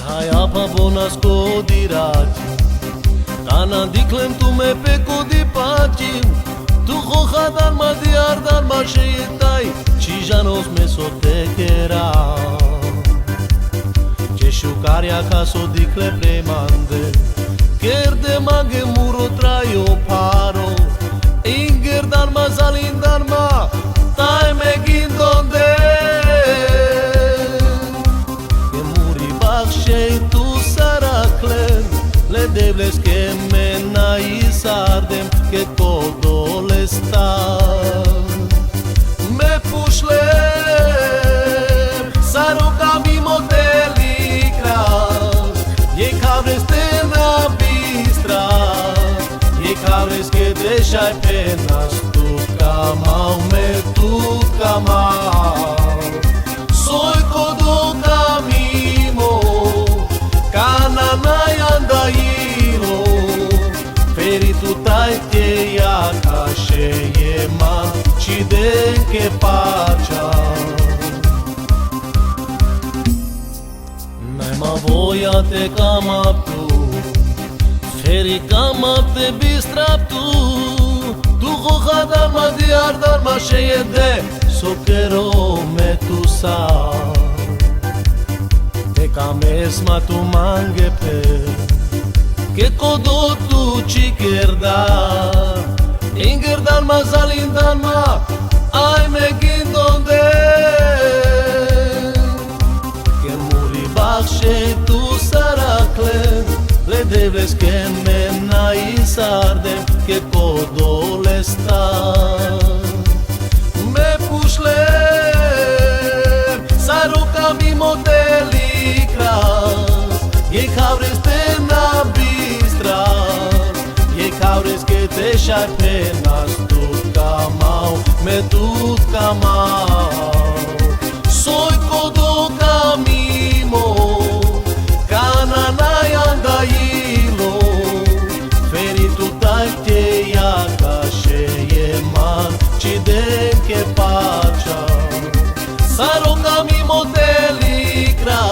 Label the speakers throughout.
Speaker 1: Hai apa bona scodirati Tana diklem tu me pe kodi patim Tu hoja dalma diar dalma shetai Cijanos me sotekera Cesciucaria caso dicle premande Kerde mage muro traio paro Inger dalma zalin dalma Tai me gindonde Que muri bakshei tu saraklen Le debles que mena y sardem Que todo le está Me pușle Saruka mimo telikra Ei cabres te na bistra Ei cabres que deixai penas Tu camau me tu camau Soy codo camimo Cananai andailo Feritu tai te ia cașe ma Ci de che pacea N-ai ma voia te cama tu Feri cama te bistrap tu Tu hoja dalma diar dalma sheie de Sokero me tu sa Te cames ma tu mange pe Che codo tu ci cherda Inger dalma zalin dalma Ai me gindonde Che muri bakșe tu saraklen Le debles que mena y sardem Que codo le sta Me pușle Saruka mimo telikra Ei cabres te na bistra Ei cabres que deixai penas Tu camau, me tu camau Soy codo camimo Cananai andailo Feritu tai te ia cașe man Ci de che pacea Saruka mimo telikras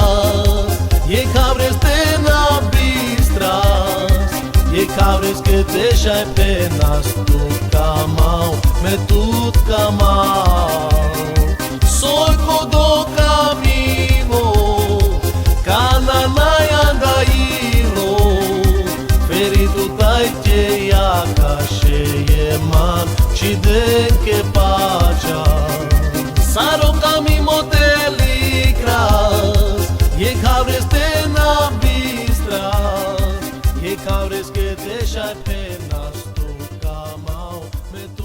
Speaker 1: Ei cabres te na bistras Ei cabres que deixai penas Tu camau, me tu camau Soy codo camimo Cananai andailo Feritu tai te ia cașe man Ci de che pacea Saruka mimo telikras Ei cabres te na bistras Ei cabres que deixai penas Tu camau, me tu